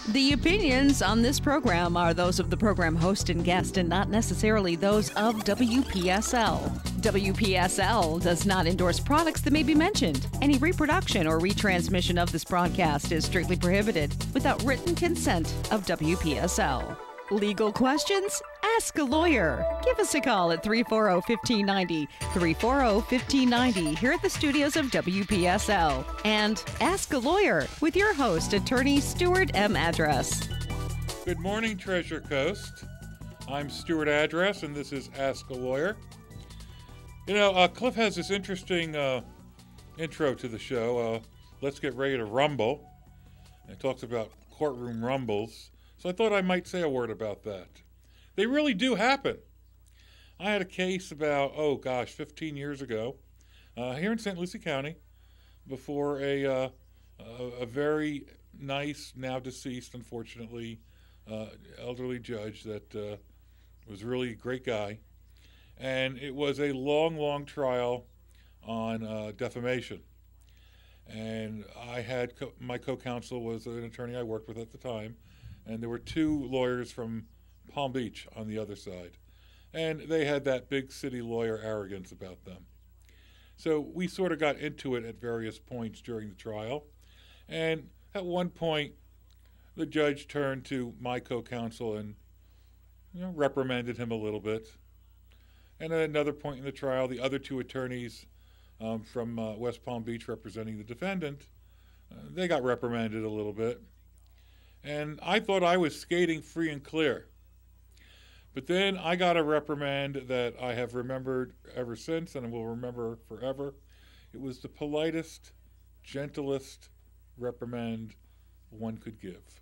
The opinions on this program are those of the program host and guest and not necessarily those of WPSL. WPSL does not endorse products that may be mentioned. Any reproduction or retransmission of this broadcast is strictly prohibited without written consent of WPSL. Legal questions? Ask a lawyer. Give us a call at 340-1590, 340-1590 here at the studios of WPSL. And Ask a Lawyer with your host, attorney Stuart M. Address. Good morning, Treasure Coast. I'm Stuart Address, and this is Ask a Lawyer. You know, Cliff has this interesting intro to the show, Let's Get Ready to Rumble. It talks about courtroom rumbles. So I thought I might say a word about that. They really do happen. I had a case about, 15 years ago, here in St. Lucie County, before a very nice, now deceased, unfortunately, elderly judge that was really a great guy. And it was a long, long trial on defamation. And I had my co-counsel was an attorney I worked with at the time. And there were two lawyers from Palm Beach on the other side. And they had that big city lawyer arrogance about them. So we sort of got into it at various points during the trial. And at one point, the judge turned to my co-counsel and reprimanded him a little bit. And at another point in the trial, the other two attorneys from West Palm Beach representing the defendant, they got reprimanded a little bit. And I thought I was skating free and clear. But then I got a reprimand that I have remembered ever since and will remember forever. It was the politest, gentlest reprimand one could give.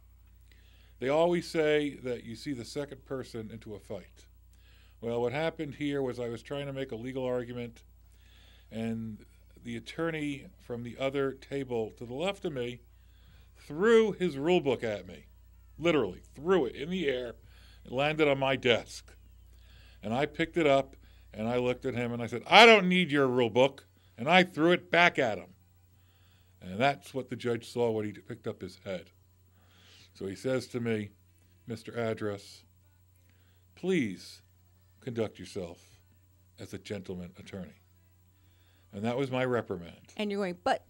They always say that you see the second person into a fight. Well, what happened here was I was trying to make a legal argument, and the attorney from the other table to the left of me threw his rule book at me, literally threw it in the air. It landed on my desk. And I picked it up, and I looked at him, and I said, I don't need your rule book. And I threw it back at him. And that's what the judge saw when he picked up his head. So he says to me, Mr. Address, please conduct yourself as a gentleman attorney. And that was my reprimand. And you're going, but.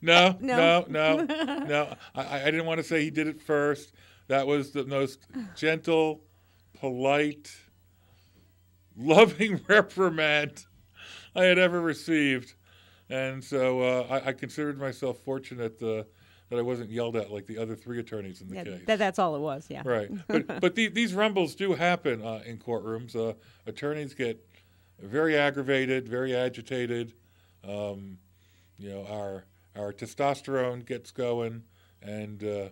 No. I didn't want to say he did it first. That was the most gentle, polite, loving reprimand I had ever received. And so I considered myself fortunate that I wasn't yelled at like the other three attorneys in the case. That's all it was, yeah. Right. But these rumbles do happen in courtrooms. Attorneys get very aggravated, very agitated. Our testosterone gets going, and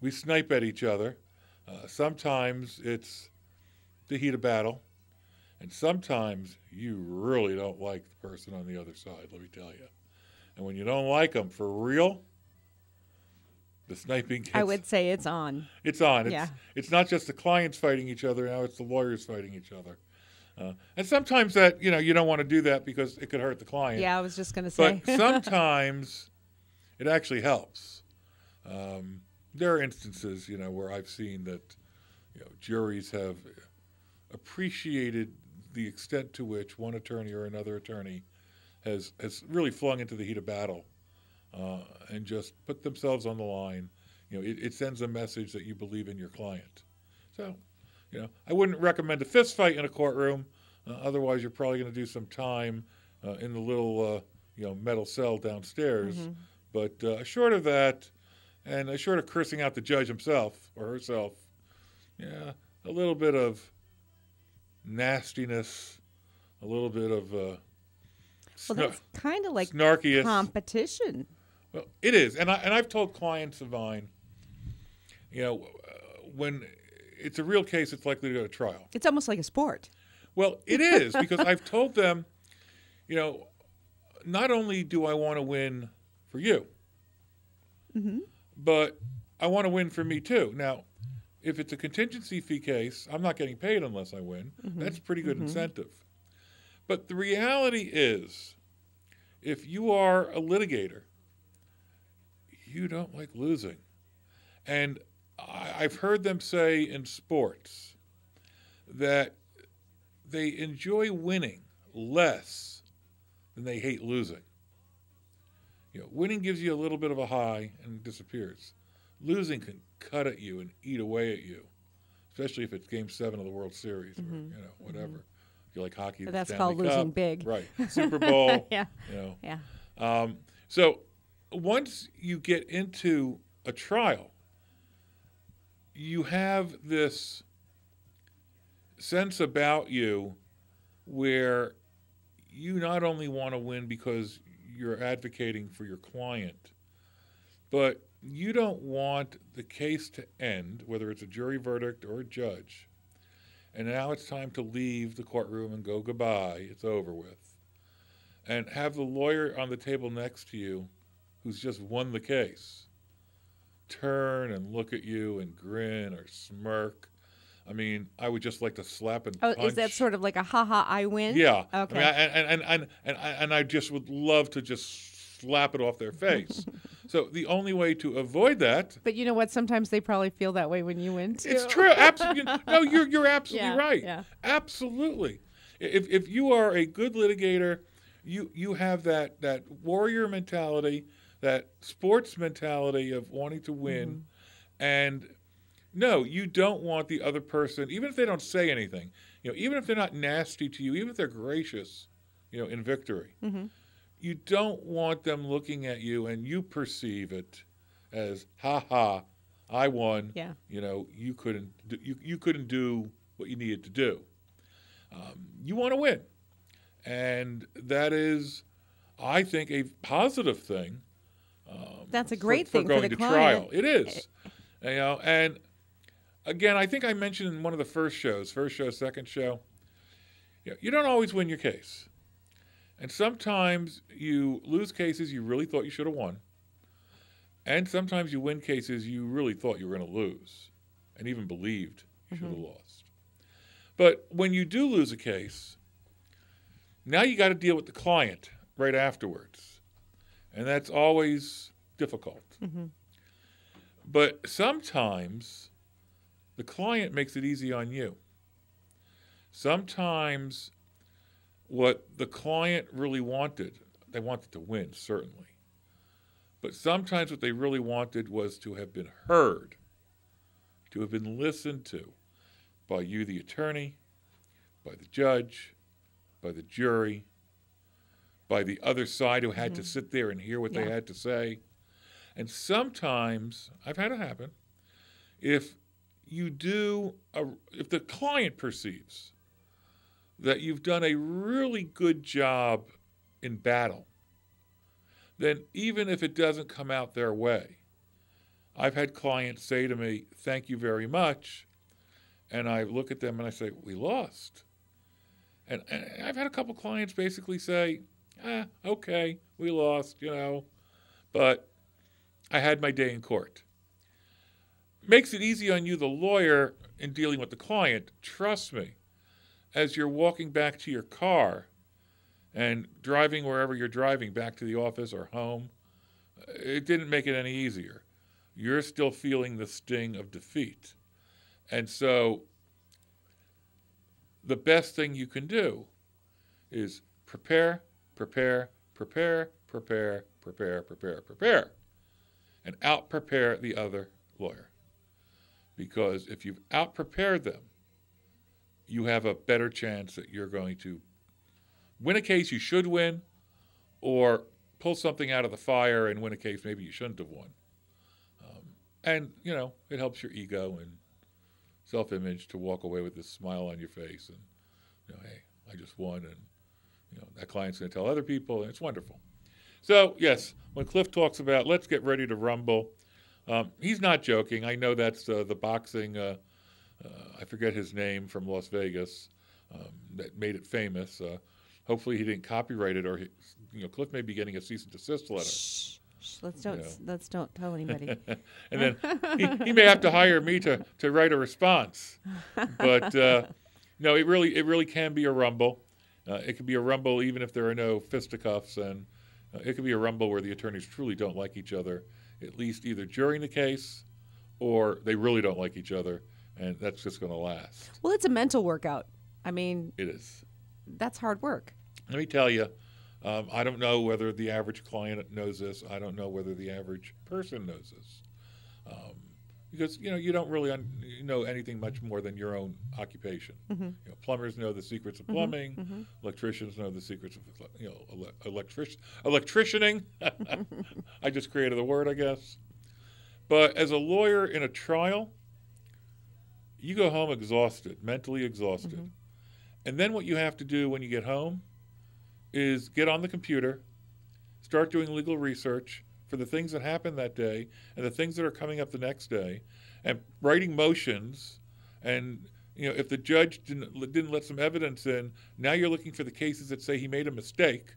we snipe at each other. Sometimes it's the heat of battle, and sometimes you really don't like the person on the other side, let me tell you. And when you don't like them for real, the sniping gets... I would say it's on. It's on. Yeah. It's not just the clients fighting each other, now it's the lawyers fighting each other. And sometimes that, you don't want to do that because it could hurt the client. Yeah, I was just going to say. But sometimes it actually helps. There are instances, where I've seen that, juries have appreciated the extent to which one attorney or another attorney has really flung into the heat of battle and just put themselves on the line. It sends a message that you believe in your client. So, I wouldn't recommend a fist fight in a courtroom. Otherwise, you're probably going to do some time in the little, metal cell downstairs. Mm-hmm. But short of that, and short of cursing out the judge himself or herself, a little bit of nastiness, a little bit of that's kind of like snarkiest competition. Well, it is, and I've told clients of mine, when it's a real case, it's likely to go to trial. It's almost like a sport. Well, it is, because I've told them, not only do I want to win for you, mm-hmm. but I want to win for me too. Now, if it's a contingency fee case, I'm not getting paid unless I win. Mm-hmm. That's pretty good mm-hmm. incentive. But the reality is, if you are a litigator, you don't like losing. And I've heard them say in sports that they enjoy winning less than they hate losing. Winning gives you a little bit of a high and disappears. Losing can cut at you and eat away at you, especially if it's Game 7 of the World Series or whatever. Mm-hmm. If you like hockey, But that's Stanley called losing Cup, big. right? Super Bowl. Yeah. Yeah. So once you get into a trial, you have this sense about you where you not only want to win because you're advocating for your client, but you don't want the case to end, whether it's a jury verdict or a judge, and now it's time to leave the courtroom and go goodbye, it's over with, and have the lawyer on the table next to you who's just won the case turn and look at you and grin or smirk. I mean, I would just like to slap and punch. Is that sort of like a ha-ha, I win? Yeah. Okay. I mean, and I just would love to just slap it off their face. So the only way to avoid that. But you know what? Sometimes they probably feel that way when you win, too. It's true. Absolutely. No, you're absolutely right. Yeah. Absolutely. If you are a good litigator, you have that warrior mentality, that sports mentality of wanting to win, and no, you don't want the other person, even if they don't say anything, even if they're not nasty to you, even if they're gracious, in victory, you don't want them looking at you and you perceive it as, ha ha, I won. Yeah. You couldn't do what you needed to do. You want to win, and that is, I think, a positive thing. That's a great thing for going for the to client. trial. It is, and. Again, I think I mentioned in one of the first show, second show, you don't always win your case. And sometimes you lose cases you really thought you should have won. And sometimes you win cases you really thought you were going to lose and even believed you should have lost. But when you do lose a case, now you got to deal with the client right afterwards. And that's always difficult. But sometimes the client makes it easy on you. Sometimes what the client really wanted, they wanted to win, certainly. But sometimes what they really wanted was to have been heard, to have been listened to by you, the attorney, by the judge, by the jury, by the other side who had to sit there and hear what they had to say. And sometimes, I've had it happen, if the client perceives that you've done a really good job in battle, then even if it doesn't come out their way, I've had clients say to me, thank you very much, and I look at them and I say, we lost. And I've had a couple clients basically say, okay, we lost, but I had my day in court. Makes it easy on you, the lawyer, in dealing with the client. Trust me, as you're walking back to your car and driving wherever you're driving, back to the office or home, it didn't make it any easier. You're still feeling the sting of defeat. And so the best thing you can do is prepare, and out-prepare the other lawyer. Because if you've out-prepared them, you have a better chance that you're going to win a case you should win, or pull something out of the fire and win a case maybe you shouldn't have won. And, it helps your ego and self-image to walk away with this smile on your face and, hey, I just won, and, that client's going to tell other people, and it's wonderful. So, yes, when Cliff talks about let's get ready to rumble, he's not joking. I know that's the boxing, I forget his name, from Las Vegas, that made it famous. Hopefully he didn't copyright it, or Cliff may be getting a cease and desist letter. Shh, let's don't tell anybody. And then he may have to hire me to write a response. But no, it really can be a rumble. It can be a rumble even if there are no fisticuffs, and it can be a rumble where the attorneys truly don't like each other, at least either during the case or they really don't like each other, and that's just going to last. Well, it's a mental workout. I mean, It is. that's hard work. Let me tell you, I don't know whether the average client knows this. I don't know whether the average person knows this. Because, you don't really know anything much more than your own occupation. Plumbers know the secrets of plumbing. Electricians know the secrets of, electricianing. I just created the word, I guess. But as a lawyer in a trial, you go home exhausted, mentally exhausted. And then what you have to do when you get home is get on the computer, start doing legal research for the things that happened that day and the things that are coming up the next day, and writing motions. And if the judge didn't let some evidence in, now you're looking for the cases that say he made a mistake.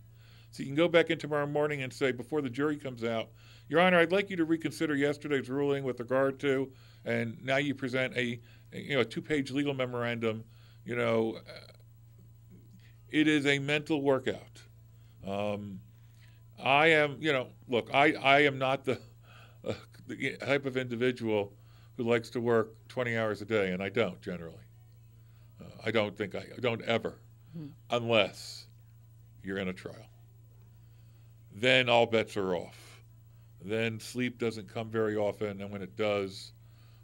So you can go back in tomorrow morning and say, before the jury comes out, Your Honor, I'd like you to reconsider yesterday's ruling with regard to, and now you present a 2-page legal memorandum. It is a mental workout. I am, look, I am not the type of individual who likes to work 20 hours a day, and I don't generally. I don't ever, unless you're in a trial. Then all bets are off. Then sleep doesn't come very often, and when it does,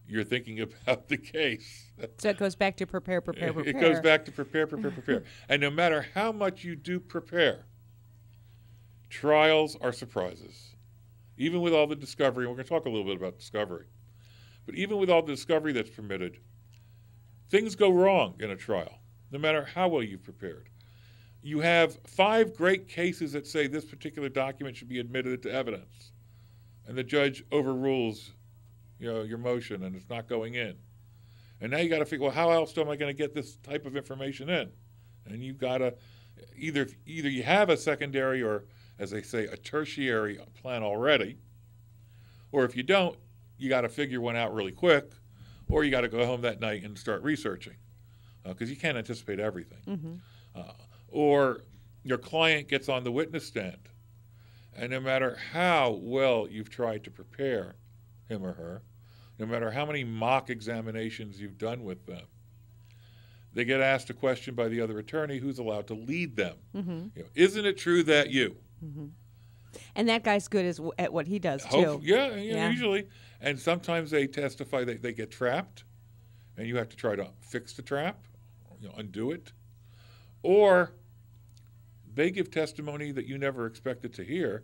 you're thinking about the case. So it goes back to prepare. It goes back to prepare. And no matter how much you do prepare, trials are surprises. Even with all the discovery, and we're going to talk a little bit about discovery, but even with all the discovery that's permitted, things go wrong in a trial, no matter how well you've prepared. You have 5 great cases that say this particular document should be admitted to evidence, and the judge overrules your motion, and it's not going in. And now you got to figure, well, how else am I going to get this type of information in? And you've got to either you have a secondary or, as they say, a tertiary plan already, or if you don't, you got to figure one out really quick, or you got to go home that night and start researching, because you can't anticipate everything. Or your client gets on the witness stand, and no matter how well you've tried to prepare him or her, no matter how many mock examinations you've done with them, they get asked a question by the other attorney who's allowed to lead them. Isn't it true that you? And that guy's good at what he does, too. Yeah, usually. And sometimes they testify that they get trapped, and you have to try to fix the trap, undo it. Or they give testimony that you never expected to hear,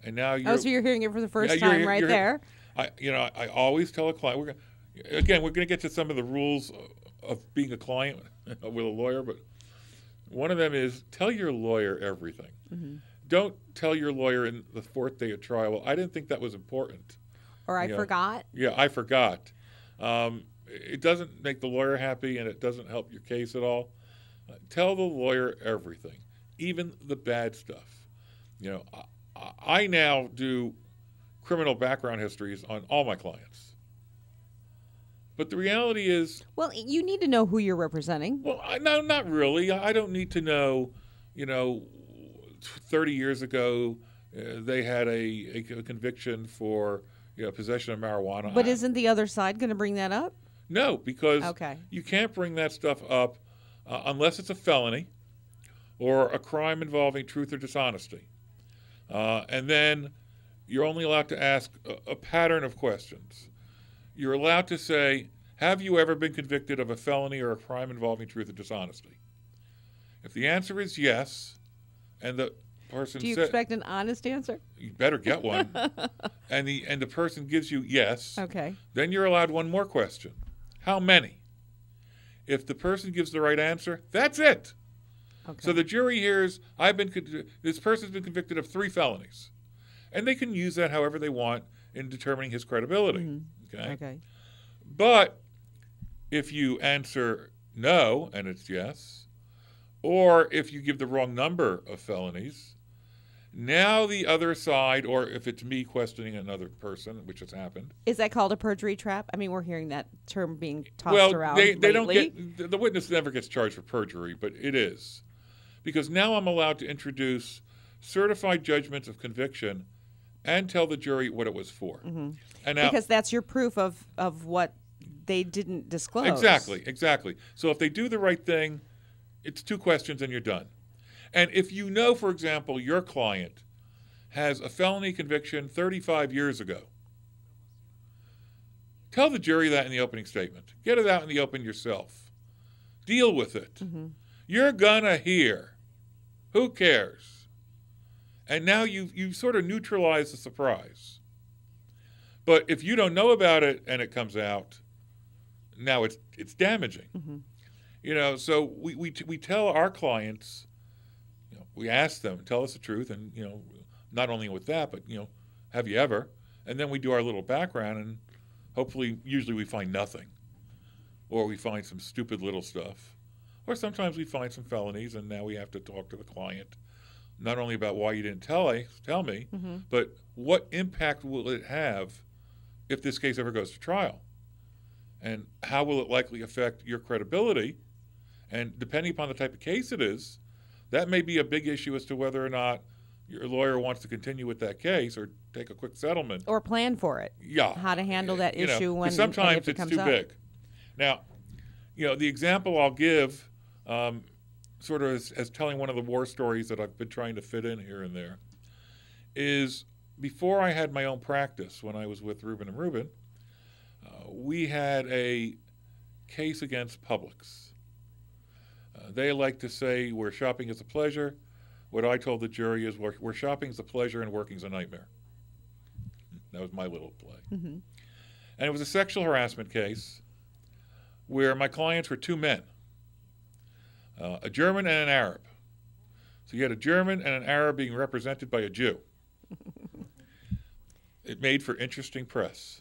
and now you're... Oh, so you're hearing it for the first time there. I always tell a client, we're going to get to some of the rules of being a client with a lawyer, but one of them is tell your lawyer everything. Don't tell your lawyer in the 4th day of trial, well, I didn't think that was important. Or I forgot. Yeah, I forgot. It doesn't make the lawyer happy, and it doesn't help your case at all. Tell the lawyer everything, even the bad stuff. I now do criminal background histories on all my clients. But the reality is... Well, you need to know who you're representing. Well, no, not really. I don't need to know, 30 years ago they had a conviction for possession of marijuana. But isn't the other side going to bring that up? No, because you can't bring that stuff up unless it's a felony or a crime involving truth or dishonesty. And then you're only allowed to ask a pattern of questions. You're allowed to say, have you ever been convicted of a felony or a crime involving truth or dishonesty? If the answer is yes, and the person Do you expect an honest answer? You better get one. and the person gives you yes. Okay. Then you're allowed one more question. How many? If the person gives the right answer, that's it. Okay. So the jury hears, this person's been convicted of 3 felonies. And they can use that however they want in determining his credibility. Okay. But if you answer no and it's yes, or if you give the wrong number of felonies, now the other side, or if it's me questioning another person, which has happened. Is that called a perjury trap? I mean, we're hearing that term being tossed around lately. They don't get, the witness never gets charged for perjury, but it is. Because now I'm allowed to introduce certified judgments of conviction and tell the jury what it was for. Mm-hmm. And now, because that's your proof of what they didn't disclose. Exactly. So if they do the right thing, it's 2 questions and you're done. And if you know, for example, your client has a felony conviction 35 years ago, tell the jury that in the opening statement. Get it out in the open yourself. Deal with it. Mm-hmm. You're gonna hear. Who cares? And now you sort of neutralize the surprise. But if you don't know about it and it comes out, now it's damaging. Mm-hmm. You know, so we tell our clients, you know, we ask them, tell us the truth, and, you know, not only with that, but, you know, have you ever? And then we do our little background, and hopefully, usually we find nothing. Or we find some stupid little stuff. Or sometimes we find some felonies, and now we have to talk to the client, not only about why you didn't tell me, mm-hmm. but what impact will it have if this case ever goes to trial? And how will it likely affect your credibility? And depending upon the type of case it is, that may be a big issue as to whether or not your lawyer wants to continue with that case or take a quick settlement. Or plan for it. Yeah. How to handle that You know, issue when sometimes if it it's comes too up. big. Now, you know, the example I'll give, sort of as telling one of the war stories that I've been trying to fit in here and there, is before I had my own practice, when I was with Rubin and Rubin, we had a case against Publix. They like to say where shopping is a pleasure. What I told the jury is where shopping is a pleasure and working is a nightmare. That was my little play. Mm-hmm. And it was a sexual harassment case where my clients were 2 men, a German and an Arab. So you had a German and an Arab being represented by a Jew. It made for interesting press.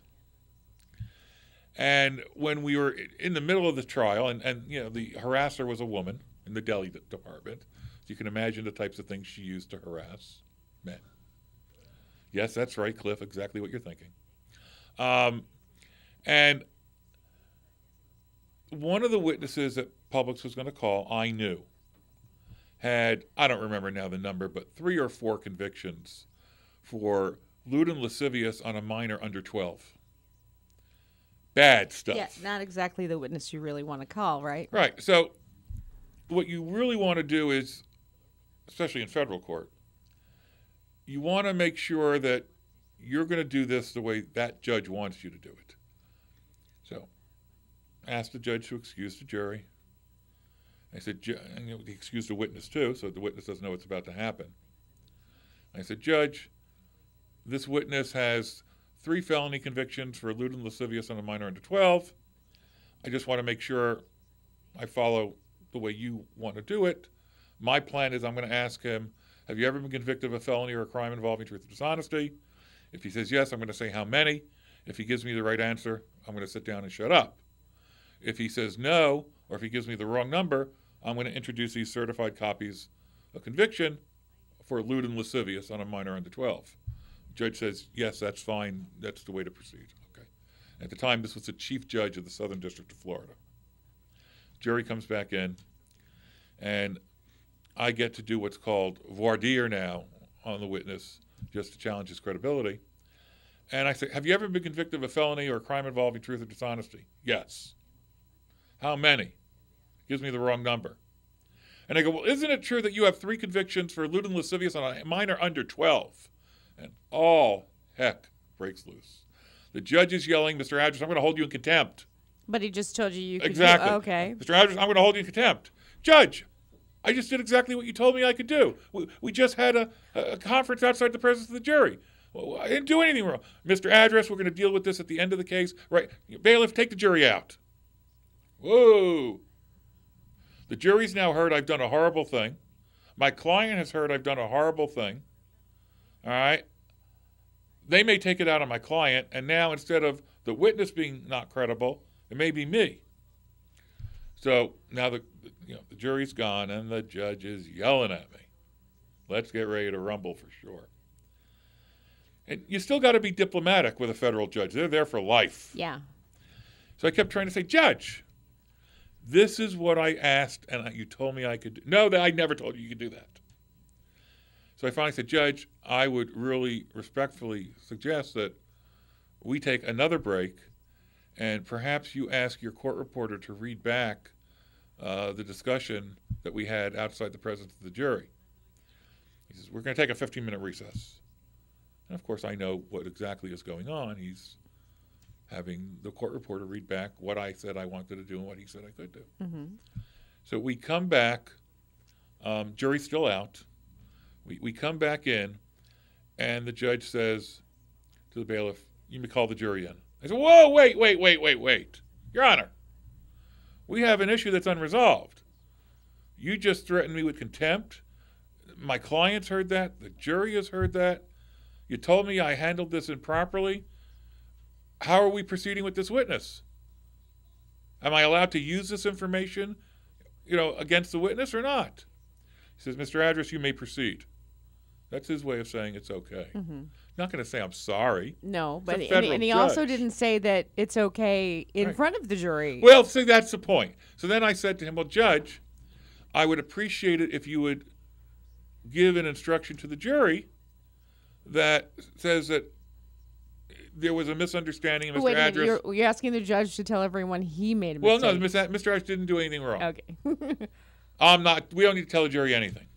And when we were in the middle of the trial, and you know, the harasser was a woman in the deli department, so you can imagine the types of things she used to harass men. Yes, that's right, Cliff, exactly what you're thinking. And one of the witnesses that Publix was going to call, I knew, had, I don't remember now the number, but 3 or 4 convictions for lewd and lascivious on a minor under 12. Bad stuff. Yeah, not exactly the witness you really want to call, right? Right. So what you really want to do is, especially in federal court, you want to make sure that you're going to do this the way that judge wants you to do it. So ask the judge to excuse the jury. I said, and, you know, he excused the witness too, so the witness doesn't know what's about to happen. I said, Judge, this witness has 3 felony convictions for lewd and lascivious on a minor under 12. I just want to make sure I follow the way you want to do it. My plan is I'm going to ask him, have you ever been convicted of a felony or a crime involving truth or dishonesty? If he says yes, I'm going to say how many. If he gives me the right answer, I'm going to sit down and shut up. If he says no, or if he gives me the wrong number, I'm going to introduce these certified copies of conviction for lewd and lascivious on a minor under 12. Judge says, yes, that's fine. That's the way to proceed. Okay. At the time, this was the chief judge of the Southern District of Florida. Jury comes back in, and I get to do what's called voir dire now on the witness, just to challenge his credibility. And I say, have you ever been convicted of a felony or a crime involving truth or dishonesty? Yes. How many? Gives me the wrong number. And I go, well, isn't it true that you have 3 convictions for lewd and lascivious on a minor under 12? And all heck breaks loose. The judge is yelling, Mr. Address, I'm going to hold you in contempt. But he just told you could Exactly. do, okay. Mr. Address, I'm going to hold you in contempt. Judge, I just did exactly what you told me I could do. We just had a conference outside the presence of the jury. Well, I didn't do anything wrong. Mr. Address, we're going to deal with this at the end of the case. Right. Bailiff, take the jury out. Whoa. The jury's now heard I've done a horrible thing. My client has heard I've done a horrible thing. All right. They may take it out on my client, and now instead of the witness being not credible, it may be me. So now the jury's gone, and the judge is yelling at me. Let's get ready to rumble for sure. And you still got to be diplomatic with a federal judge. They're there for life. Yeah. So I kept trying to say, Judge, this is what I asked, and you told me I could do. No, I never told you you could do that. So I finally said, Judge, I would really respectfully suggest that we take another break and perhaps you ask your court reporter to read back the discussion that we had outside the presence of the jury. He says, we're going to take a 15-minute recess. And, of course, I know what exactly is going on. He's having the court reporter read back what I said I wanted to do and what he said I could do. Mm-hmm. So we come back. Jury's still out. We come back in, and the judge says to the bailiff, you may call the jury in. I said, whoa, wait. Your Honor, we have an issue that's unresolved. You just threatened me with contempt. My clients heard that. The jury has heard that. You told me I handled this improperly. How are we proceeding with this witness? Am I allowed to use this information, against the witness or not? He says, Mr. Address, you may proceed. That's his way of saying it's okay. Mm-hmm. Not going to say I'm sorry. No, but and he also didn't say that it's okay in front of the jury. Well, see, that's the point. So then I said to him, well, Judge, I would appreciate it if you would give an instruction to the jury that says that there was a misunderstanding of Mr. Address. You're asking the judge to tell everyone he made a mistake. Well, no, Mr. Address didn't do anything wrong. Okay. We don't need to tell the jury anything.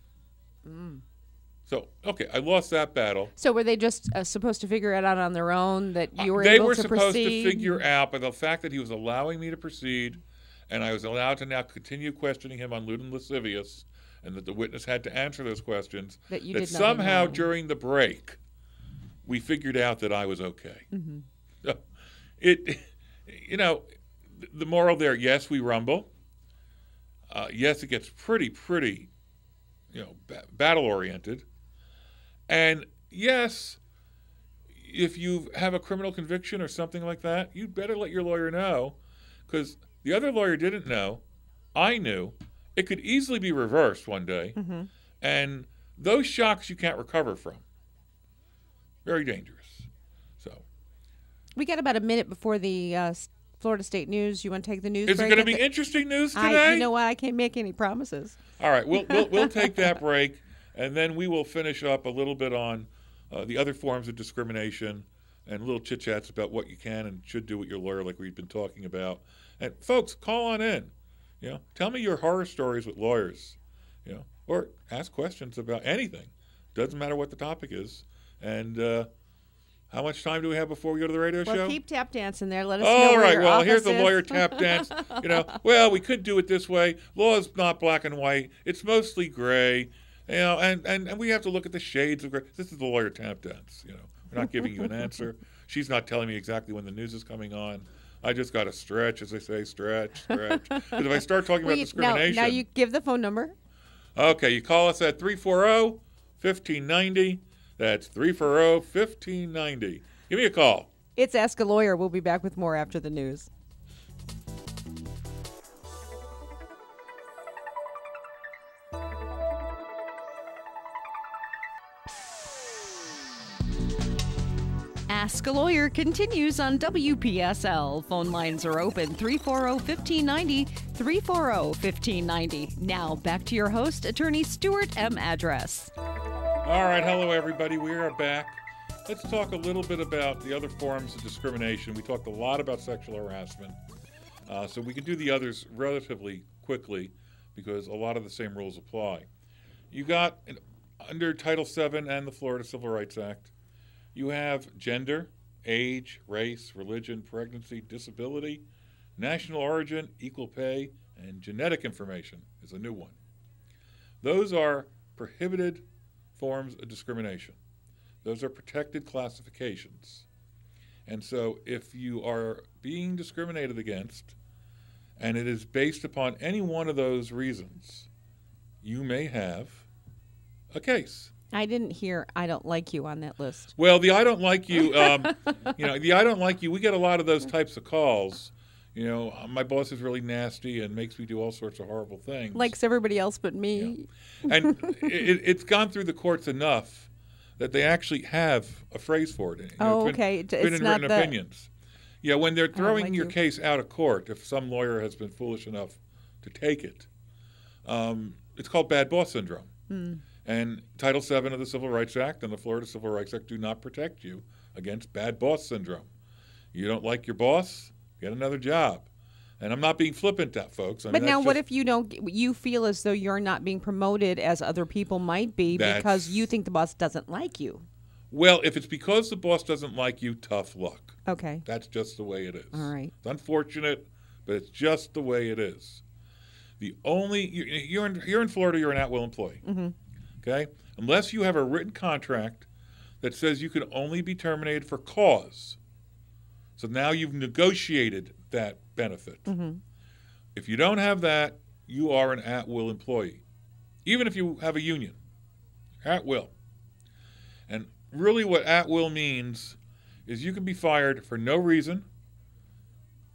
Mm. So, okay, I lost that battle. So were they just supposed to figure it out on their own, that you were able to proceed? They were supposed to figure out, by the fact that he was allowing me to proceed, and I was allowed to now continue questioning him on lewd and lascivious, and that the witness had to answer those questions, that somehow during the break, we figured out that I was okay. Mm-hmm. So the moral there, yes, we rumble. Yes, it gets pretty, battle-oriented. And yes, if you have a criminal conviction or something like that, you'd better let your lawyer know, because the other lawyer didn't know. I knew. It could easily be reversed one day, mm-hmm. and those shocks you can't recover from. Very dangerous. So, we got about a minute before the Florida State News. You want to take the news? Is it going to be interesting news today? You know what? I can't make any promises. All right, we'll take that break, and then we will finish up a little bit on the other forms of discrimination and little chit chats about what you can and should do with your lawyer, like we've been talking about. And folks, call on in. Tell me your horror stories with lawyers. Or ask questions about anything. Doesn't matter what the topic is. And how much time do we have before we go to the radio show? Well, keep tap dancing there. Let us know where your office here's the lawyer tap dance. Well, we could do it this way. Law is not black and white. It's mostly gray. And we have to look at the shades of gray. This is the lawyer tap dance. We're not giving you an answer. She's not telling me exactly when the news is coming on. I just got to stretch, as they say, stretch. Because if I start talking about discrimination. Now you give the phone number. Okay, you call us at 340-1590. That's 340-1590. Give me a call. It's Ask a Lawyer. We'll be back with more after the news. Ask a Lawyer continues on WPSL. Phone lines are open 340-1590, 340-1590. Now back to your host, attorney Stuart M. Address. All right, hello everybody. We are back. Let's talk a little bit about the other forms of discrimination. We talked a lot about sexual harassment, so we can do the others relatively quickly because a lot of the same rules apply. You got, under Title VII and the Florida Civil Rights Act, you have gender, age, race, religion, pregnancy, disability, national origin, equal pay, and genetic information is a new one. Those are prohibited forms of discrimination. Those are protected classifications. And so if you are being discriminated against, and it is based upon any one of those reasons, you may have a case. I didn't hear "I don't like you" on that list. Well, the "I don't like you," the "I don't like you," we get a lot of those types of calls. My boss is really nasty and makes me do all sorts of horrible things. Likes everybody else but me. And it's gone through the courts enough that they actually have a phrase for it. Okay. It's been in written opinions. Yeah, when they're throwing your case out of court, if some lawyer has been foolish enough to take it, it's called bad boss syndrome. Mm. And Title VII of the Civil Rights Act and the Florida Civil Rights Act do not protect you against bad boss syndrome. You don't like your boss, get another job. And I'm not being flippant, folks. But now what if you feel as though you're not being promoted as other people might be because you think the boss doesn't like you? Well, if it's because the boss doesn't like you, tough luck. Okay. That's just the way it is. All right. It's unfortunate, but it's just the way it is. You're in Florida, you're an at-will employee. Mm-hmm. Okay? Unless you have a written contract that says you can only be terminated for cause. So now you've negotiated that benefit. Mm-hmm. If you don't have that, you are an at-will employee. Even if you have a union. At-will. And really what at-will means is you can be fired for no reason,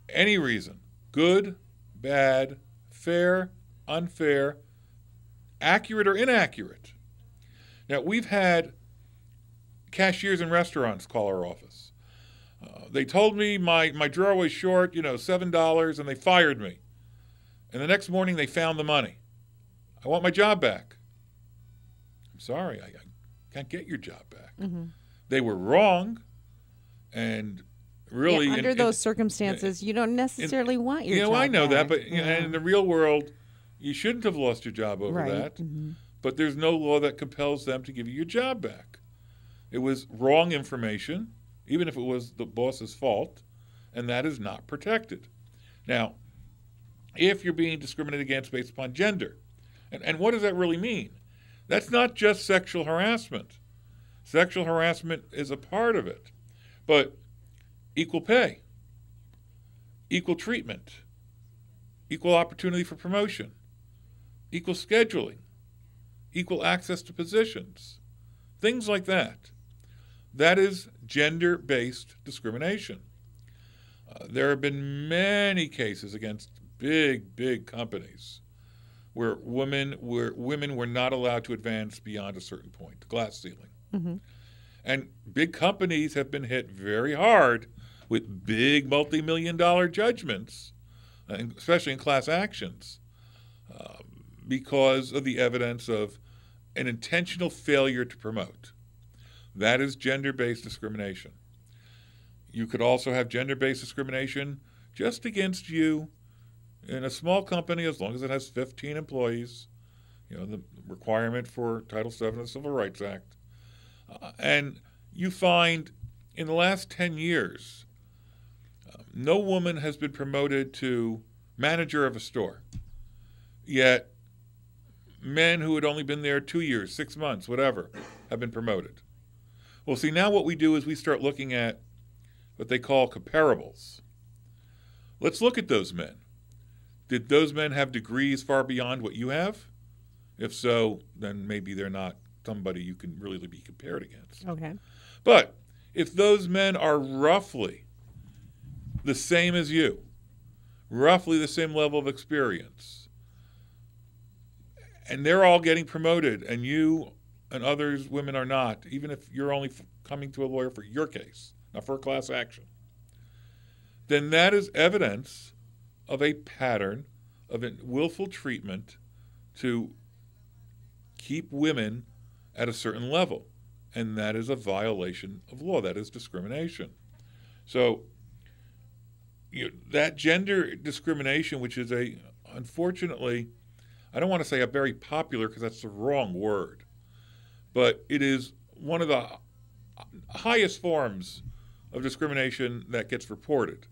any reason. Good, bad, fair, unfair, accurate or inaccurate. Now, we've had cashiers in restaurants call our office. They told me my drawer was short, $7, and they fired me. And the next morning they found the money. I want my job back. I'm sorry, I can't get your job back. Mm-hmm. They were wrong, and really... under those circumstances, you don't necessarily want your job I know back. that, but in the real world, you shouldn't have lost your job over that. Mm-hmm. But there's no law that compels them to give you your job back. It was wrong information, even if it was the boss's fault, and that is not protected. Now, if you're being discriminated against based upon gender, and what does that really mean? That's not just sexual harassment. Sexual harassment is a part of it. But equal pay, equal treatment, equal opportunity for promotion, equal scheduling, equal access to positions, things like that. That is gender-based discrimination. There have been many cases against big companies where women were not allowed to advance beyond a certain point, the glass ceiling. Mm-hmm. And big companies have been hit very hard with big multi-million-dollar judgments, especially in class actions, because of the evidence of an intentional failure to promote. That is gender-based discrimination. You could also have gender-based discrimination just against you in a small company as long as it has 15 employees, the requirement for Title VII of the Civil Rights Act. And you find in the last 10 years, no woman has been promoted to manager of a store. Yet men who had only been there 2 years, 6 months, whatever, have been promoted. Well, see, now what we do is we start looking at what they call comparables. Let's look at those men. Did those men have degrees far beyond what you have? If so, then maybe they're not somebody you can really be compared against. Okay. But if those men are roughly the same as you, roughly the same level of experience, and they're all getting promoted, and you and others, women, are not, even if you're only coming to a lawyer for your case, not for a class action, then that is evidence of a pattern of willful treatment to keep women at a certain level. And that is a violation of law. That is discrimination. So that gender discrimination, which is unfortunately, I don't want to say a very popular because that's the wrong word, but it is one of the highest forms of discrimination that gets reported.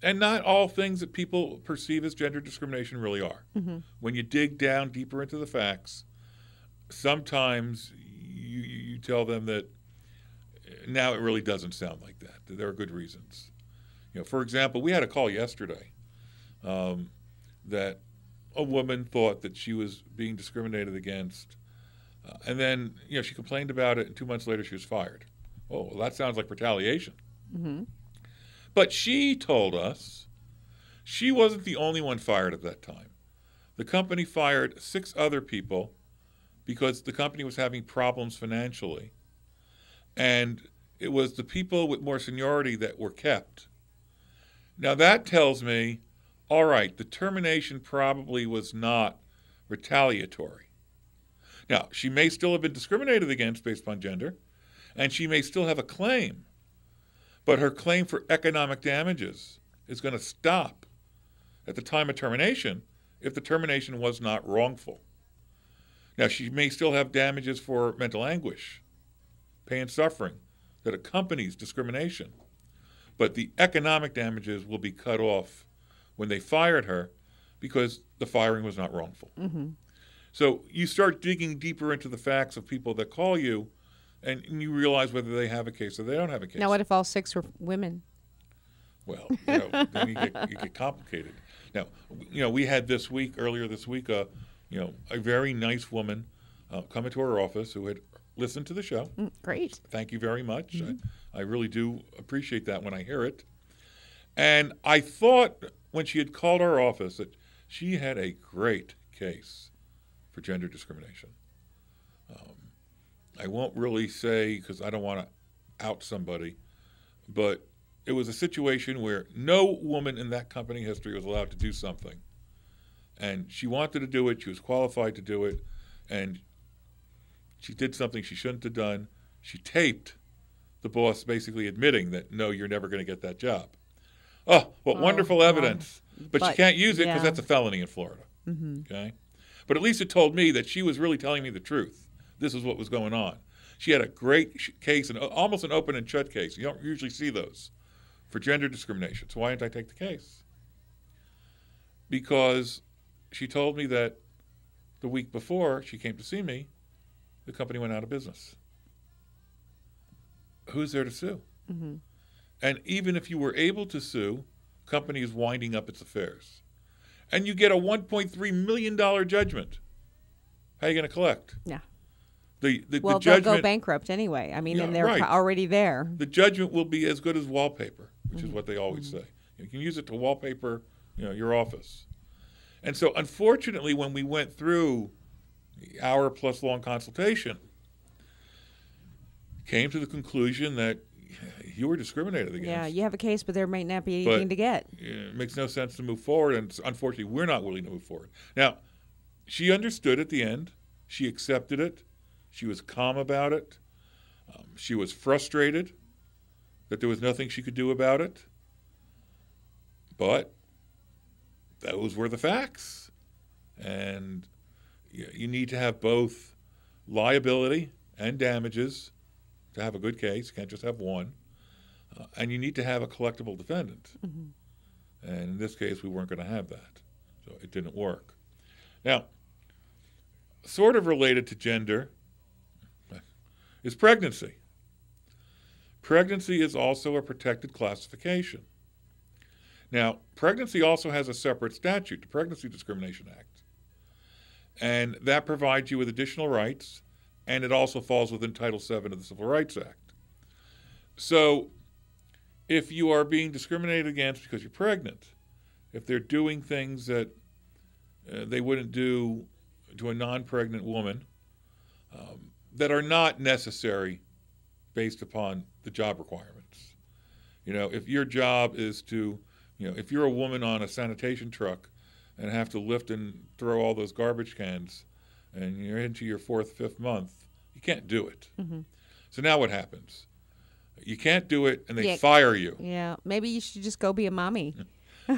And not all things that people perceive as gender discrimination really are. Mm-hmm. When you dig down deeper into the facts, sometimes you tell them that now it really doesn't sound like that. There are good reasons. For example, we had a call yesterday that a woman thought that she was being discriminated against, and then she complained about it, and 2 months later she was fired. Oh, well, that sounds like retaliation. Mm-hmm. But she told us she wasn't the only one fired at that time. The company fired 6 other people because the company was having problems financially. And it was the people with more seniority that were kept. Now that tells me, all right, the termination probably was not retaliatory. Now, she may still have been discriminated against based upon gender, and she may still have a claim, but her claim for economic damages is going to stop at the time of termination if the termination was not wrongful. Now, she may still have damages for mental anguish, pain and suffering that accompanies discrimination, but the economic damages will be cut off when they fired her because the firing was not wrongful. Mm-hmm. So you start digging deeper into the facts of people that call you, and you realize whether they have a case or they don't have a case. Now, what if all 6 were women? Well, then you get complicated. Now, we had earlier this week, a very nice woman come into our office who had listened to the show. Great. Thank you very much. Mm-hmm. I really do appreciate that when I hear it. And I thought when she had called our office that she had a great case for gender discrimination. I won't really say because I don't want to out somebody, but it was a situation where no woman in that company history was allowed to do something. And she wanted to do it. She was qualified to do it. And she did something she shouldn't have done. She taped the boss basically admitting that, no, you're never going to get that job. Oh, what wonderful evidence. But you can't use it because that's a felony in Florida. Mm-hmm. Okay? But at least it told me that she was really telling me the truth. This is what was going on. She had a great case, almost an open and shut case. You don't usually see those for gender discrimination. So why didn't I take the case? Because she told me that the week before she came to see me, the company went out of business. Who's there to sue? Mm-hmm. And even if you were able to sue, company is winding up its affairs. And you get a $1.3 million judgment. How are you going to collect? Yeah. The they'll judgment, go bankrupt anyway. I mean, and they're already there. The judgment will be as good as wallpaper, which is what they always say. You can use it to wallpaper, your office. And so, unfortunately, when we went through the hour-plus long consultation, came to the conclusion that you were discriminated against. Yeah, you have a case, but there might not be anything to get. It makes no sense to move forward, and unfortunately, we're not willing to move forward. Now, she understood at the end. She accepted it. She was calm about it. She was frustrated that there was nothing she could do about it. But those were the facts. And you need to have both liability and damages to have a good case. You can't just have one. And you need to have a collectible defendant. Mm-hmm. And in this case, we weren't going to have that. So it didn't work. Now, sort of related to gender is pregnancy. Pregnancy is also a protected classification. Now, pregnancy also has a separate statute, the Pregnancy Discrimination Act. And that provides you with additional rights, and it also falls within Title VII of the Civil Rights Act. So, if you are being discriminated against because you're pregnant, if they're doing things that they wouldn't do to a non-pregnant woman, that are not necessary based upon the job requirements. If your job is to, if you're a woman on a sanitation truck and have to lift and throw all those garbage cans and you're into your 4th, 5th month, you can't do it. Mm-hmm. So now what happens? You can't do it and they fire you. Yeah, maybe you should just go be a mommy.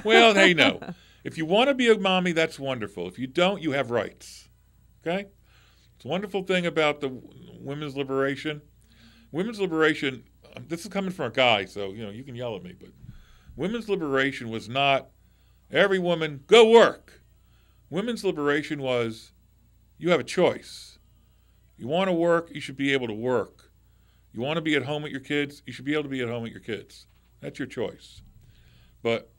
Well, hey, no. If you want to be a mommy, that's wonderful. If you don't, you have rights. Okay? It's a wonderful thing about the women's liberation. Women's liberation, this is coming from a guy, so, you can yell at me, but women's liberation was not every woman, go work. Women's liberation was you have a choice. You want to work, you should be able to work. You want to be at home with your kids, you should be able to be at home with your kids. That's your choice. But,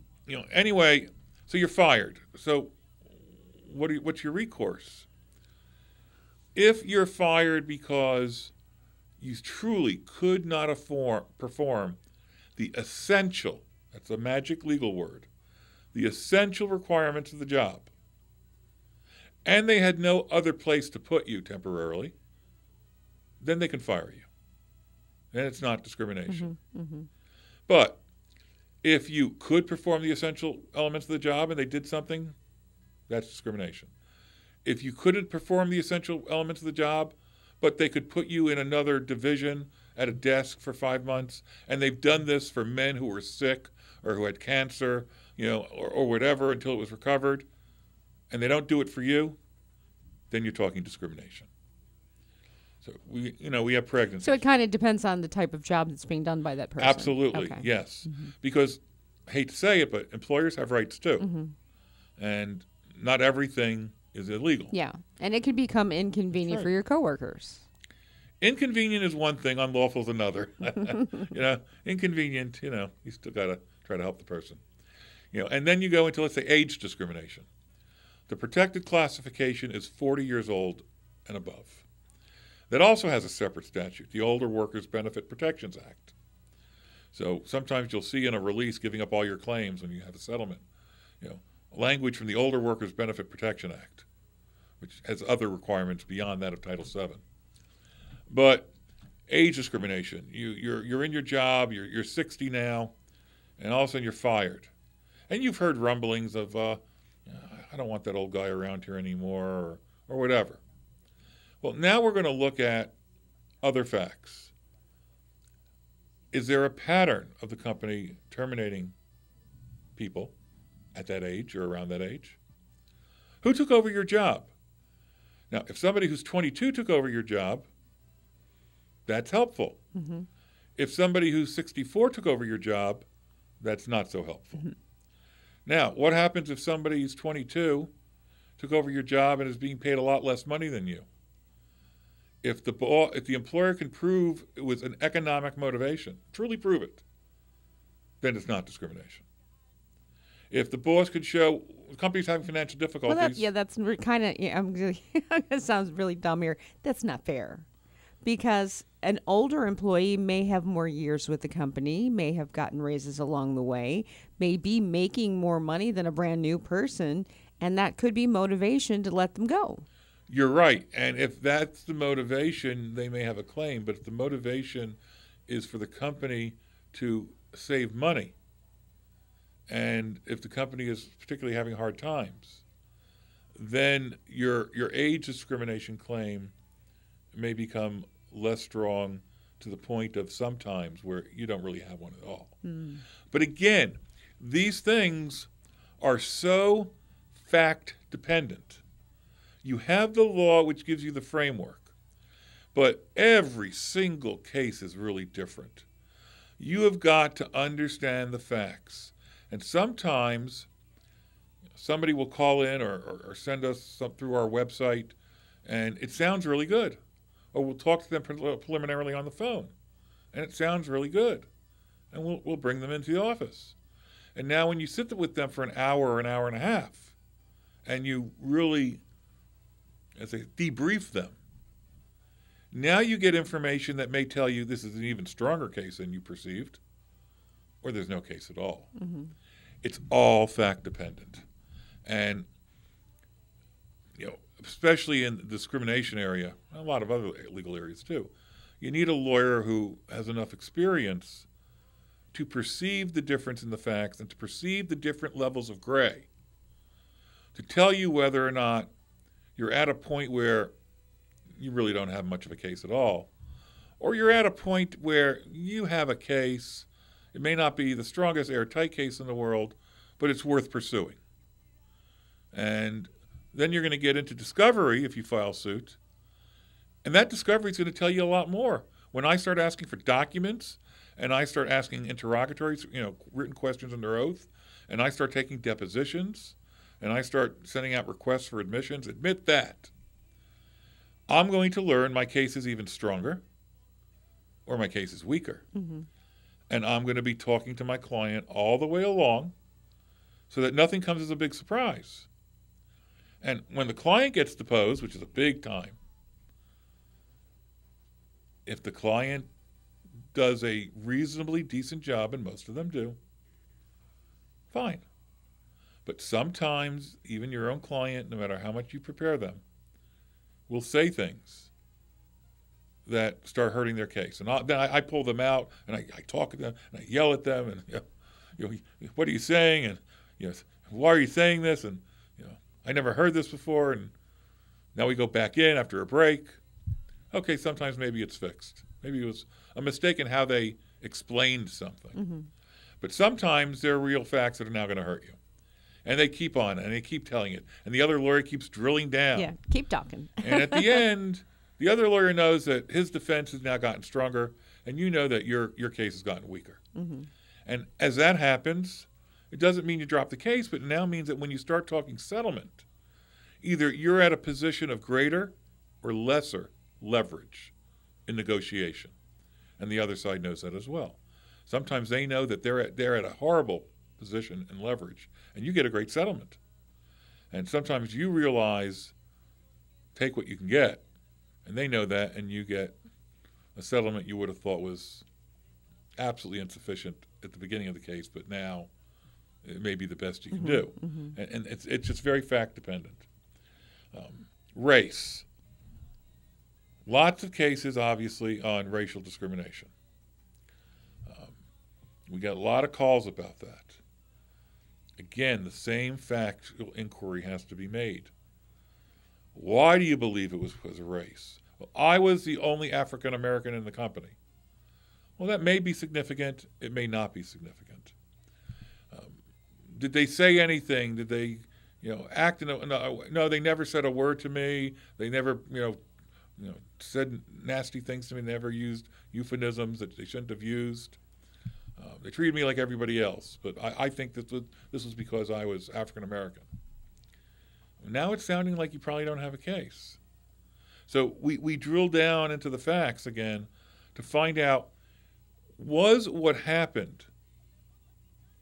anyway, so you're fired. So what's your recourse? If you're fired because you truly could not perform the essential, that's a magic legal word, the essential requirements of the job, and they had no other place to put you temporarily, then they can fire you. And it's not discrimination. Mm-hmm, mm-hmm. But if you could perform the essential elements of the job and they did something, that's discrimination. if you couldn't perform the essential elements of the job, but they could put you in another division at a desk for 5 months, and they've done this for men who were sick or who had cancer, or whatever until it was recovered, and they don't do it for you, then you're talking discrimination. So we have pregnancy. So it kind of depends on the type of job that's being done by that person. Absolutely, okay. Yes. Because, I hate to say it, but employers have rights too. And not everything is illegal. Yeah, and it could become inconvenient for your coworkers. Inconvenient is one thing, unlawful is another. Inconvenient, you still got to try to help the person. And then you go into, let's say, age discrimination. The protected classification is 40 years old and above. That also has a separate statute, the Older Workers Benefit Protections Act. So sometimes you'll see in a release giving up all your claims when you have a settlement, language from the Older Workers Benefit Protection Act, which has other requirements beyond that of Title VII. But age discrimination, you're in your job, you're 60 now, and all of a sudden you're fired. And you've heard rumblings of, I don't want that old guy around here anymore, or whatever. Well, now we're going to look at other facts. Is there a pattern of the company terminating people at that age or around that age? Who took over your job? Now, if somebody who's 22 took over your job, that's helpful. If somebody who's 64 took over your job, that's not so helpful. Now, what happens if somebody who's 22 took over your job and is being paid a lot less money than you? If the employer can prove it was an economic motivation, truly prove it, then it's not discrimination. If the boss could show the company's having financial difficulties. Well, that's kind of, it sounds really dumb here. That's not fair. Because an older employee may have more years with the company, may have gotten raises along the way, may be making more money than a brand new person, and that could be motivation to let them go. You're right. And if that's the motivation, they may have a claim. But if the motivation is for the company to save money, and if the company is particularly having hard times, then your age discrimination claim may become less strong to the point of sometimes where you don't really have one at all. But again, these things are so fact dependent. You have the law, which gives you the framework, but every single case is really different. You have got to understand the facts. And sometimes somebody will call in or send us something through our website, and it sounds really good. Or we'll talk to them preliminarily on the phone, and it sounds really good. And we'll bring them into the office. And now when you sit with them for an hour or an hour and a half, and you really, as they debrief them, now you get information that may tell you this is an even stronger case than you perceived, or there's no case at all. It's all fact dependent. And, especially in the discrimination area, a lot of other legal areas too, you need a lawyer who has enough experience to perceive the difference in the facts and to perceive the different levels of gray, to tell you whether or not you're at a point where you really don't have much of a case at all, or you're at a point where you have a case. It may not be the strongest airtight case in the world, but it's worth pursuing. And then you're going to get into discovery if you file suit, and that discovery is going to tell you a lot more. When I start asking for documents, and I start asking interrogatories, written questions under oath, and I start taking depositions, and I start sending out requests for admissions, admit that, I'm going to learn my case is even stronger or my case is weaker. And I'm going to be talking to my client all the way along so that nothing comes as a big surprise. And when the client gets deposed, which is a big time, if the client does a reasonably decent job, and most of them do, fine. But sometimes even your own client, no matter how much you prepare them, will say things that start hurting their case. And then I pull them out, and I talk to them, and I yell at them, and what are you saying? And why are you saying this? And I never heard this before. And Now we go back in after a break. Okay, sometimes maybe it's fixed. Maybe it was a mistake in how they explained something. Mm-hmm. But sometimes there are real facts that are now going to hurt you. And they keep on, and they keep telling it. And the other lawyer keeps drilling down. Yeah, keep talking. And at the end, the other lawyer knows that his defense has now gotten stronger, and you know that your case has gotten weaker. Mm-hmm. And as that happens, it doesn't mean you drop the case, but it now means that when you start talking settlement, either you're at a position of greater or lesser leverage in negotiation. And the other side knows that as well. Sometimes they know that they're at a horrible position and leverage, and you get a great settlement. And sometimes you realize, take what you can get, and they know that, and you get a settlement you would have thought was absolutely insufficient at the beginning of the case, but now it may be the best you can do. Mm-hmm. And it's just very fact dependent. Race. Lots of cases, obviously, on racial discrimination. We got a lot of calls about that. Again, the same factual inquiry has to be made. Why do you believe it was because of race? Well, I was the only African American in the company. Well, that may be significant. It may not be significant. Did they say anything? Did they, act in a, no, they never said a word to me. They never, said nasty things to me. They never used euphemisms that they shouldn't have used. They treated me like everybody else, but I think this was because I was African American. Now it's sounding like you probably don't have a case. So we drill down into the facts again to find out, was what happened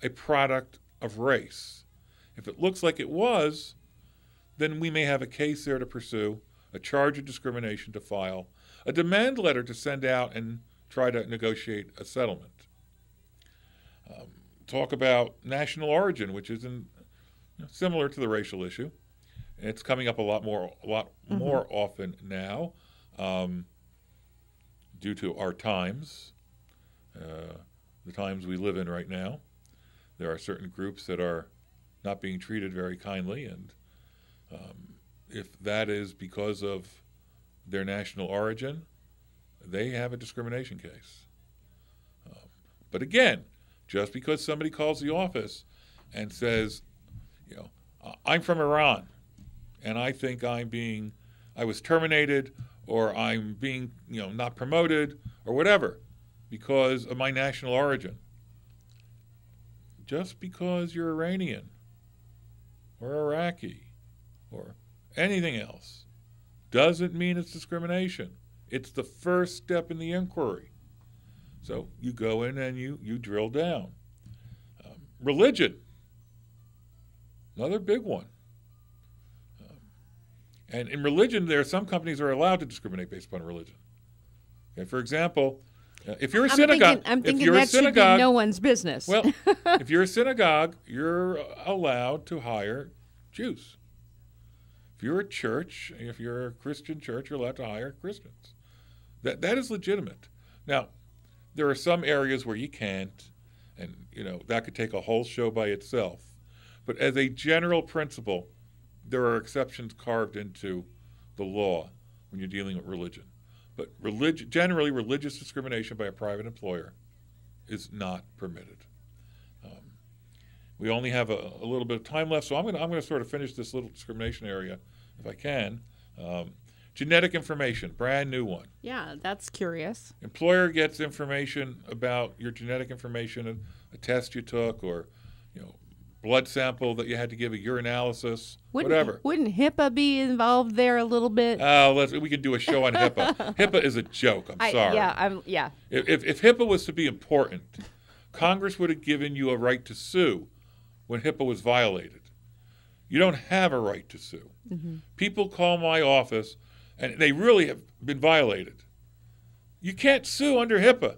a product of race? If it looks like it was, then we may have a case there to pursue, a charge of discrimination to file, a demand letter to send out and try to negotiate a settlement. Talk about national origin, which is similar to the racial issue. And it's coming up a lot more often now due to our times, the times we live in right now. There are certain groups that are not being treated very kindly, and if that is because of their national origin, they have a discrimination case. But again, just because somebody calls the office and says, I'm from Iran, and I think I was terminated, or I'm being, not promoted, or whatever, because of my national origin. Just because you're Iranian, or Iraqi, or anything else, doesn't mean it's discrimination. It's the first step in the inquiry. So you go in and you drill down. Religion, another big one. And in religion, there are some companies that are allowed to discriminate based upon religion. Okay, for example, if you're a synagogue, I'm thinking that should be no one's business. Well, if you're a synagogue, you're allowed to hire Jews. If you're a church, if you're a Christian church, you're allowed to hire Christians. That is legitimate. Now, there are some areas where you can't, and that could take a whole show by itself. But as a general principle, there are exceptions carved into the law when you're dealing with religion. But generally, religious discrimination by a private employer is not permitted. We only have a little bit of time left, so I'm going to sort of finish this little discrimination area if I can. Genetic information, brand new one. Yeah, that's curious. Employer gets information about your genetic information, a test you took, or blood sample that you had to give, a urinalysis, whatever. Wouldn't HIPAA be involved there a little bit? We could do a show on HIPAA. HIPAA is a joke. I'm sorry. Yeah. If HIPAA was to be important, Congress would have given you a right to sue when HIPAA was violated. You don't have a right to sue. Mm-hmm. People call my office, and they really have been violated. You can't sue under HIPAA.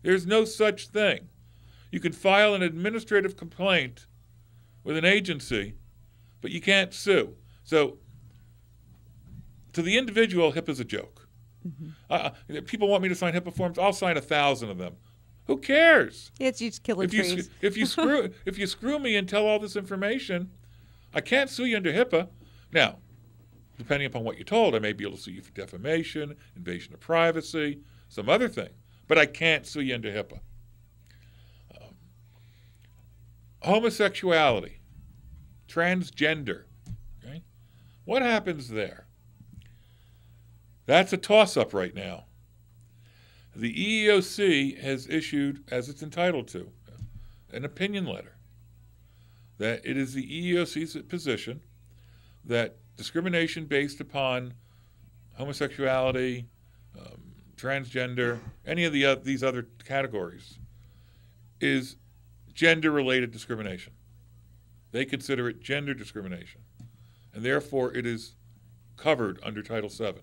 There's no such thing. You can file an administrative complaint with an agency, but you can't sue. So, to the individual, HIPAA's a joke. Mm-hmm. People want me to sign HIPAA forms. I'll sign 1,000 of them. Who cares? It's just killing trees. If you screw me and tell all this information, I can't sue you under HIPAA. Now, depending upon what you're told, I may be able to sue you for defamation, invasion of privacy, some other thing. But I can't sue you under HIPAA. Homosexuality, transgender. Okay? What happens there? That's a toss-up right now. The EEOC has issued, as it's entitled to, an opinion letter that it is the EEOC's position that discrimination based upon homosexuality, transgender, any of these other categories is gender-related discrimination. They consider it gender discrimination, and therefore it is covered under Title VII.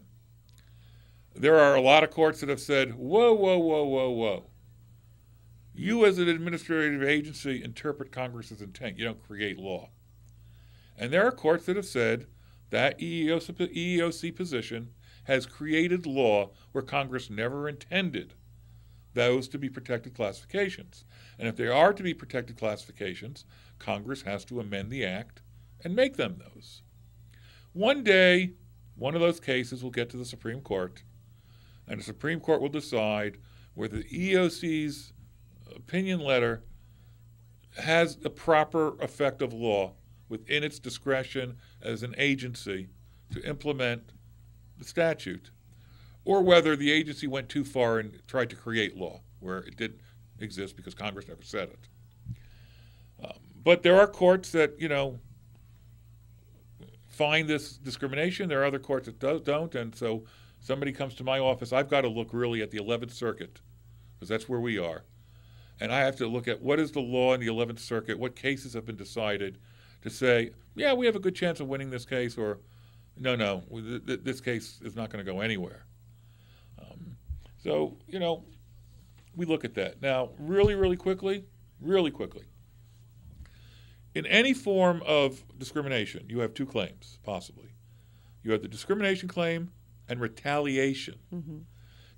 There are a lot of courts that have said, whoa, whoa, whoa, whoa, whoa. You as an administrative agency interpret Congress's intent. You don't create law. And there are courts that have said that EEOC position has created law where Congress never intended those to be protected classifications. And if they are to be protected classifications, Congress has to amend the act and make them those. One day, one of those cases will get to the Supreme Court, and the Supreme Court will decide whether the EEOC's opinion letter has the proper effect of law within its discretion as an agency to implement the statute, or whether the agency went too far and tried to create law where it didn't exist because Congress never said it. But there are courts that, find this discrimination. There are other courts that don't, and so somebody comes to my office, I've got to look really at the 11th Circuit, because that's where we are. And I have to look at what is the law in the 11th Circuit, what cases have been decided to say, yeah, we have a good chance of winning this case, or no, this case is not going to go anywhere. So, we look at that. Now, really quickly, in any form of discrimination, you have two claims, possibly. You have the discrimination claim and retaliation. Mm-hmm.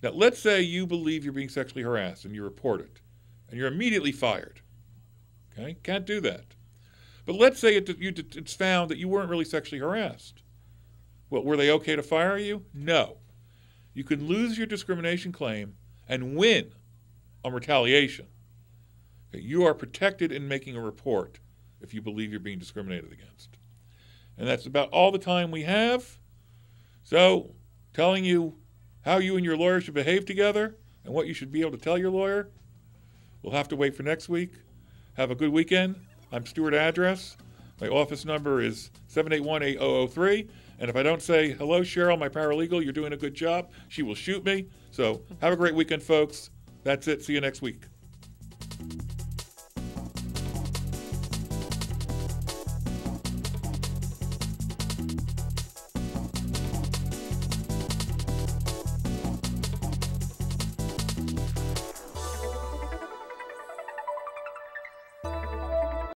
Now, let's say you believe you're being sexually harassed and you report it, and you're immediately fired. Okay? Can't do that. But let's say it's found that you weren't really sexually harassed. Well, were they okay to fire you? No. You can lose your discrimination claim and win on retaliation. Okay? You are protected in making a report if you believe you're being discriminated against. And that's about all the time we have. So, telling you how you and your lawyer should behave together and what you should be able to tell your lawyer, we'll have to wait for next week. Have a good weekend. I'm Stuart Address. My office number is 781-8003. And if I don't say, hello, Cheryl, my paralegal, you're doing a good job, she will shoot me. So have a great weekend, folks. That's it. See you next week.